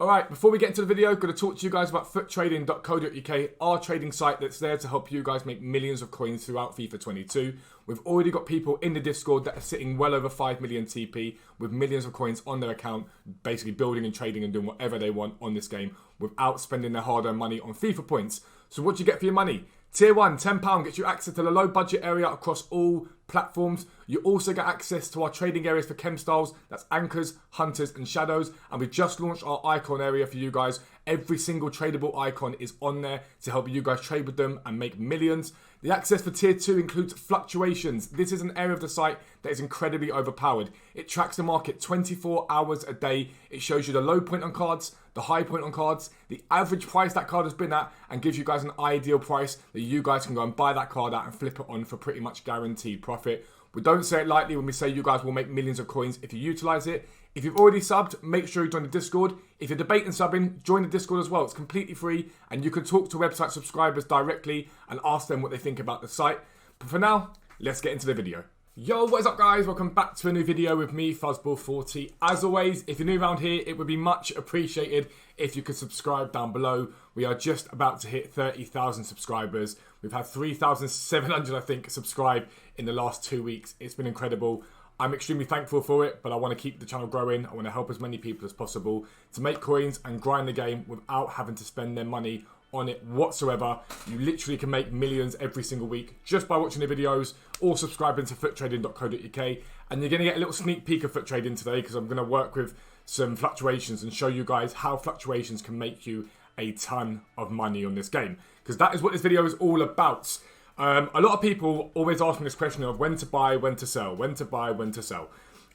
Alright, before we get into the video, I'm going to talk to you guys about FLUCTUATION.co.uk, our trading site that's there to help you guys make millions of coins throughout FIFA 22. We've already got people in the Discord that are sitting well over 5 million TP with millions of coins on their account, basically building and trading and doing whatever they want on this game without spending their hard-earned money on FIFA points. So what do you get for your money? Tier 1, £10 gets you access to the low budget area across all platforms. You also get access to our trading areas for chem styles, that's anchors, hunters and shadows. And we just launched our icon area for you guys. Every single tradable icon is on there to help you guys trade with them and make millions. The access for tier 2 includes fluctuations. This is an area of the site that is incredibly overpowered. It tracks the market 24 hours a day. It shows you the low point on cards, the high point on cards, the average price that card has been at, and gives you guys an ideal price that you guys can go and buy that card at and flip it on for pretty much guaranteed profit. We don't say it lightly when we say you guys will make millions of coins if you utilize it. If you've already subbed, make sure you join the Discord. If you're debating subbing, join the Discord as well. It's completely free and you can talk to website subscribers directly and ask them what they think about the site. But for now, let's get into the video. Yo, what is up guys? Welcome back to a new video with me, Fuzzball40. As always, if you're new around here, it would be much appreciated if you could subscribe down below. We are just about to hit 30,000 subscribers. We've had 3,700, I think, subscribe in the last 2 weeks. It's been incredible. I'm extremely thankful for it, but I want to keep the channel growing. I want to help as many people as possible to make coins and grind the game without having to spend their money on it whatsoever. You literally can make millions every single week just by watching the videos or subscribing to FLUCTUATION.co.uk. And you're going to get a little sneak peek of FLUCT trading today because I'm going to work with some fluctuations and show you guys how fluctuations can make you a ton of money on this game, because that is what this video is all about. A lot of people always ask me this question of when to buy, when to sell, when to buy, when to sell.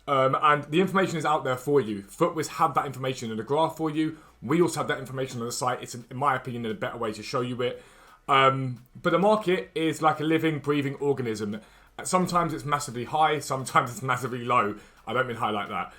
And the information is out there for you. FUTWIZ have that information in the graph for you. We also have that information on the site. It's, in my opinion, a better way to show you it. But the market is like a living, breathing organism. Sometimes it's massively high, sometimes it's massively low. I don't mean high like that.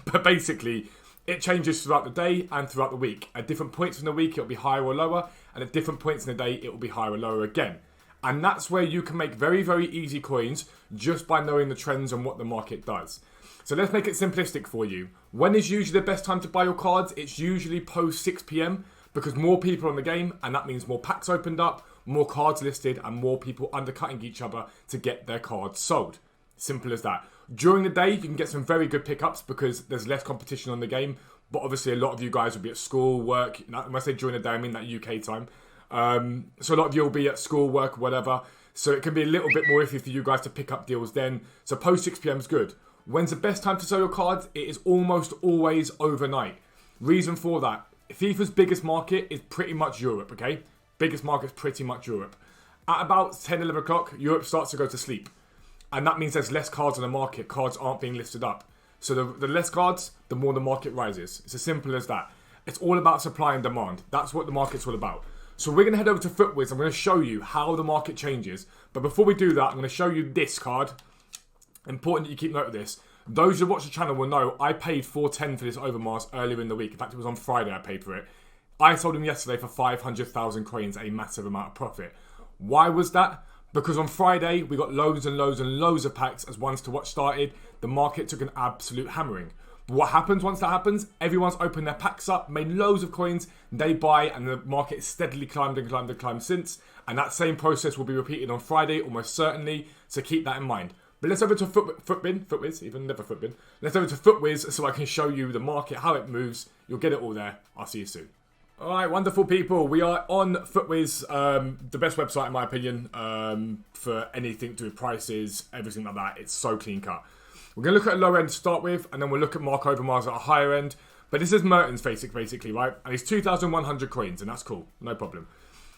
But basically, it changes throughout the day and throughout the week. At different points in the week, it'll be higher or lower. And at different points in the day, it will be higher or lower again. And that's where you can make very, very easy coins just by knowing the trends and what the market does. So let's make it simplistic for you. When is usually the best time to buy your cards? It's usually post 6 PM because more people are on the game, and that means more packs opened up, more cards listed, and more people undercutting each other to get their cards sold. Simple as that. During the day, you can get some very good pickups because there's less competition on the game. But obviously, a lot of you guys will be at school, work. When I say during the day, I mean that UK time. So a lot of you will be at school, work, whatever. So it can be a little bit more iffy for you guys to pick up deals then. So post 6 PM is good. When's the best time to sell your cards? It is almost always overnight. Reason for that, FIFA's biggest market is pretty much Europe, okay? Biggest market is pretty much Europe. At about 10, 11 o'clock, Europe starts to go to sleep. And that means there's less cards on the market. Cards aren't being listed up. So the less cards, the more the market rises. It's as simple as that. It's all about supply and demand. That's what the market's all about. So we're going to head over to FUTWIZ. I'm going to show you how the market changes. But before we do that, I'm going to show you this card. Important that you keep note of this. Those who watch the channel will know I paid $410 for this Overmars earlier in the week. In fact, it was on Friday I paid for it. I sold them yesterday for 500,000 coins, a massive amount of profit. Why was that? Because on Friday, we got loads and loads and loads of packs as ones to watch started. The market took an absolute hammering. But what happens once that happens? Everyone's opened their packs up, made loads of coins, they buy, and the market has steadily climbed and climbed and climbed since. And that same process will be repeated on Friday, almost certainly. So keep that in mind. But let's over to FUTWIZ, even never FUTBIN. Let's over to FUTWIZ so I can show you the market, how it moves. You'll get it all there. I'll see you soon. Alright, wonderful people. We are on FUTWIZ, the best website in my opinion for anything to do with prices, everything like that. It's so clean cut. We're going to look at a lower end to start with, and then we'll look at Mark Overmars at a higher end. But this is Mertens basically, right? And he's 2,100 coins, and that's cool. No problem.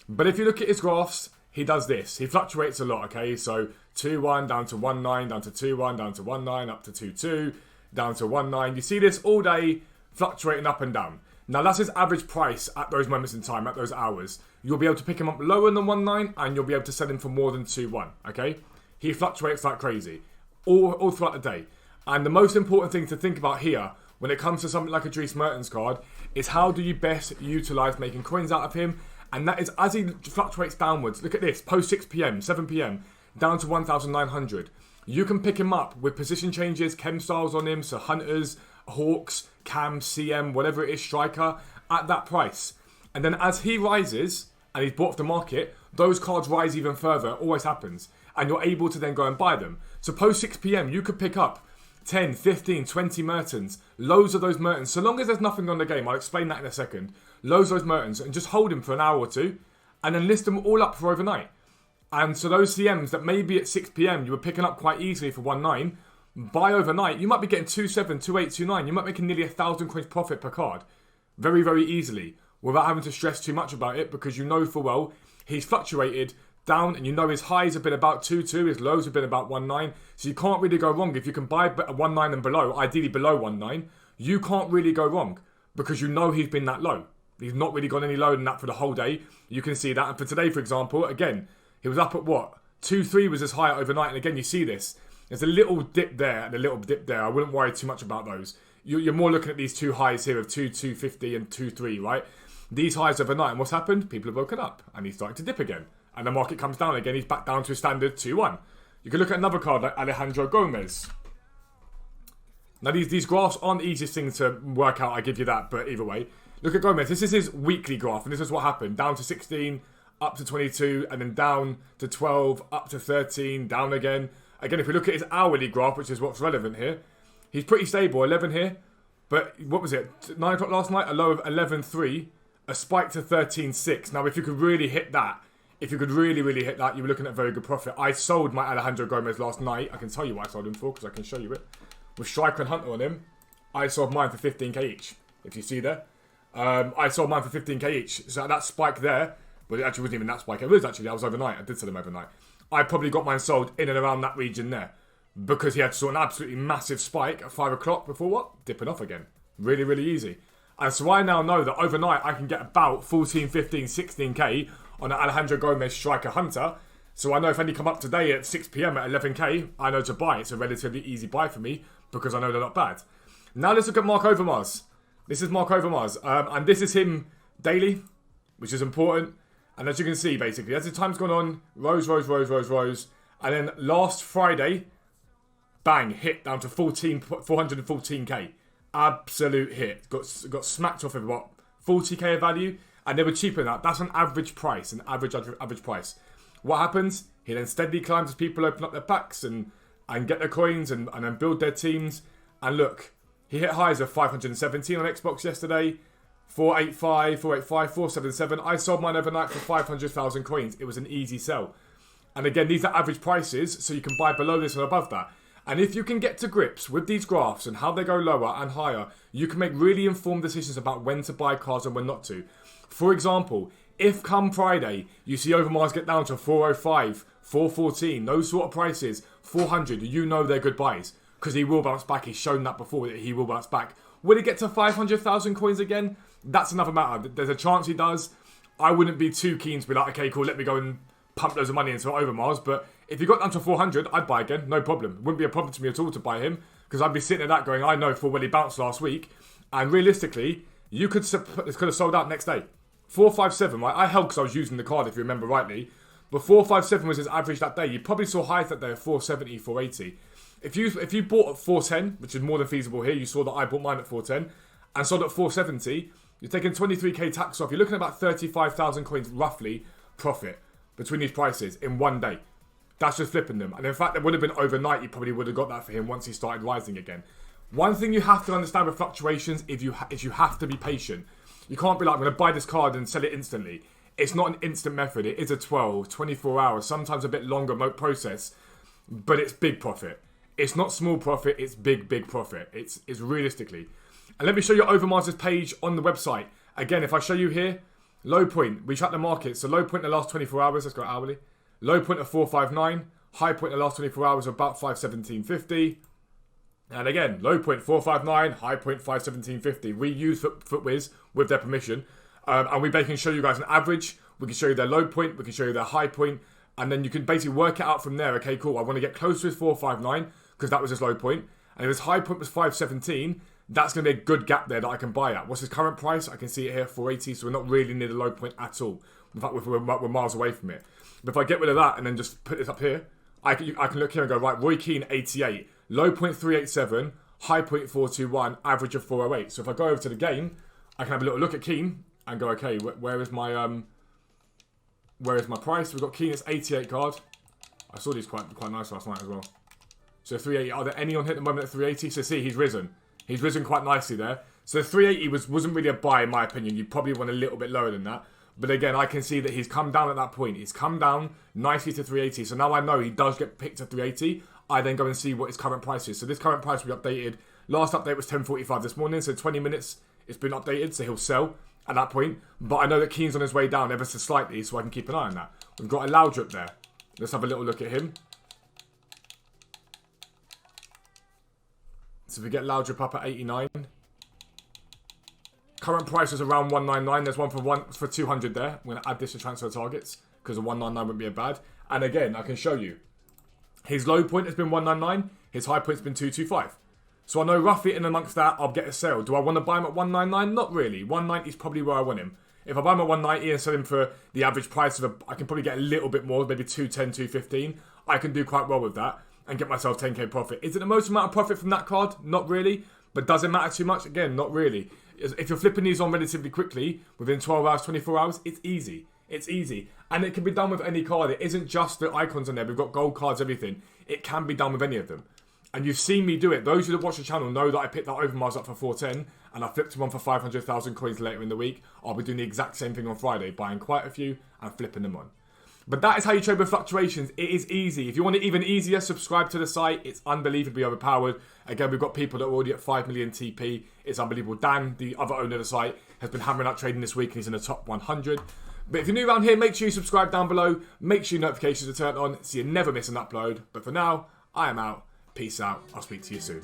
But if you look at his graphs, he does this. He fluctuates a lot, okay? So 2-1, down to 1-9, down to 2-1, down to 1-9, up to 2-2, down to 1-9. You see this all day fluctuating up and down. Now, that's his average price at those moments in time, at those hours. You'll be able to pick him up lower than 1-9, and you'll be able to sell him for more than 2-1, okay? He fluctuates like crazy. All throughout the day. And the most important thing to think about here, when it comes to something like a Dries Mertens card, is how do you best utilise making coins out of him? And that is as he fluctuates downwards. Look at this, post 6 PM, 7 PM, down to 1,900. You can pick him up with position changes, chem styles on him, so hunters, Hawks, Cam, CM, whatever it is, striker, at that price. And then as he rises and he's bought off the market, those cards rise even further. It always happens. And you're able to then go and buy them. So post 6 p.m, you could pick up 10, 15, 20 Mertens. Loads of those Mertens. So long as there's nothing on the game, I'll explain that in a second. Loads of those Mertens. And just hold them for an hour or two. And then list them all up for overnight. And so those CMs that maybe at 6 p.m you were picking up quite easily for 1.9, buy overnight, you might be getting 2.7, 2.8, 2.9. You might be making nearly 1,000 coins profit per card. Very, very easily. Without having to stress too much about it, because you know full well he's fluctuated down, and you know his highs have been about 2.2, his lows have been about 1.9. So you can't really go wrong. If you can buy 1.9 and below, ideally below 1.9, you can't really go wrong because you know he's been that low. He's not really gone any lower than that for the whole day. You can see that. And for today, for example, again, he was up at what? 2.3 was his high overnight. And again, you see this. There's a little dip there and a little dip there. I wouldn't worry too much about those. You're more looking at these two highs here of 2.250 and 2.3, right? These highs overnight. And what's happened? People have woken up and he's starting to dip again. And the market comes down again. He's back down to a standard 2.1. You can look at another card like Alejandro Gomez. Now, these graphs aren't the easiest thing to work out. I give you that. But either way, look at Gomez. This is his weekly graph. And this is what happened. Down to 16, up to 22, and then down to 12, up to 13, down again. Again, if we look at his hourly graph, which is what's relevant here, he's pretty stable. 11 here. But what was it? 9 o'clock last night, a low of 11.3, a spike to 13.6. Now, if you could really hit that, if you could really hit that, you were looking at very good profit. I sold my Alejandro Gomez last night. I can tell you what I sold him for because I can show you it. With Striker and Hunter on him, I sold mine for 15k each. If you see there. I sold mine for 15k each. So that spike there, but it actually wasn't even that spike. It was actually, that was overnight. I did sell them overnight. I probably got mine sold in and around that region there. Because he had sort of an absolutely massive spike at 5 o'clock before what? Dipping off again. Really easy. And so I now know that overnight I can get about 14, 15, 16k on an Alejandro Gomez Striker Hunter. So I know if any come up today at 6 p.m. at 11k, I know to buy. It's a relatively easy buy for me because I know they're not bad. Now let's look at Mark Overmars. This is Mark Overmars. And this is him daily, which is important. And as you can see, basically, as the time's gone on, rose. And then last Friday, bang, hit down to 414k. Absolute hit. Got smacked off of what? 40k of value. And they were cheaper than that. That's an average price. An average price. What happens? He then steadily climbs as people open up their packs and get their coins and then build their teams. And look, he hit highs of 517 on Xbox yesterday. 485, 485, 477. I sold mine overnight for 500,000 coins. It was an easy sell. And again, these are average prices, so you can buy below this and above that. And if you can get to grips with these graphs and how they go lower and higher, you can make really informed decisions about when to buy cards and when not to. For example, if come Friday, you see Overmars get down to 405, 414, those sort of prices, 400, you know they're good buys. Because he will bounce back. He's shown that before that he will bounce back. Will he get to 500,000 coins again? That's another matter. There's a chance he does. I wouldn't be too keen to be like, okay, cool, let me go and pump loads of money into Overmars. But if he got down to 400, I'd buy again. No problem. It wouldn't be a problem to me at all to buy him. Because I'd be sitting at that going, I know full well he bounced last week. And realistically, you could have sold out next day. 457, right? I held because I was using the card, if you remember rightly. But 457 was his average that day. You probably saw highs that day of 470, 480. If you bought at 410, which is more than feasible here, you saw that I bought mine at 410 and sold at 470, you're taking 23k tax off. You're looking at about 35,000 coins roughly profit between these prices in one day. That's just flipping them. And in fact, it would have been overnight. You probably would have got that for him once he started rising again. One thing you have to understand with fluctuations is you have to be patient. You can't be like, I'm going to buy this card and sell it instantly. It's not an instant method. It is a 12, 24 hours, sometimes a bit longer process, but it's big profit. It's not small profit, it's big profit. It's realistically. And let me show you Overmars' page on the website. Again, if I show you here, low point, we track the market. So low point in the last 24 hours, let's go hourly. Low point of 459, high point in the last 24 hours of about 517.50. And again, low point 459, high point 517.50. We use FootWiz with their permission. And we can show you guys an average. We can show you their low point, we can show you their high point. And then you can basically work it out from there. Okay, cool, I want to get close to his 459. Because that was his low point. And if his high point was 517, that's going to be a good gap there that I can buy at. What's his current price? I can see it here, 480. So we're not really near the low point at all. In fact, we're miles away from it. But if I get rid of that and then just put this up here, I can look here and go, right, Roy Keane, 88. Low point 387, high point 421, average of 408. So if I go over to the game, I can have a little look at Keen and go, okay, where is my price? We've got Keen, it's 88 card. I saw these quite nice last night as well. So 380, are there any on here at the moment at 380? So see, he's risen. He's risen quite nicely there. So 380 wasn't really a buy in my opinion. You probably want a little bit lower than that. But again, I can see that he's come down at that point. He's come down nicely to 380. So now I know he does get picked at 380. I then go and see what his current price is. So this current price will be updated. Last update was 10:45 this morning. So 20 minutes it's been updated. So he'll sell at that point. But I know that Keen's on his way down ever so slightly. So I can keep an eye on that. We've got a Loudrip there. Let's have a little look at him. So if we get Loudrip up at 89. Current price is around 199. There's one for 200 there. I'm going to add this to transfer targets because a 199 wouldn't be a bad. And again, I can show you. His low point has been 199. His high point has been 225. So I know roughly in amongst that, I'll get a sale. Do I want to buy him at 199? Not really. 190 is probably where I want him. If I buy him at 190 and sell him for the average price of I can probably get a little bit more, maybe 210, 215. I can do quite well with that and get myself 10k profit. Is it the most amount of profit from that card? Not really. But does it matter too much? Again, not really. If you're flipping these on relatively quickly, within 12 hours, 24 hours, it's easy. It's easy. And it can be done with any card. It isn't just the icons on there. We've got gold cards, everything. It can be done with any of them. And you've seen me do it. Those who watch the channel know that I picked that Overmars up for 410 and I flipped him on for 500,000 coins later in the week. I'll be doing the exact same thing on Friday, buying quite a few and flipping them on. But that is how you trade with fluctuations. It is easy. If you want it even easier, subscribe to the site. It's unbelievably overpowered. Again, we've got people that are already at 5 million TP. It's unbelievable. Dan, the other owner of the site, has been hammering out trading this week and he's in the top 100. But if you're new around here, make sure you subscribe down below. Make sure your notifications are turned on so you never miss an upload. But for now, I am out. Peace out. I'll speak to you soon.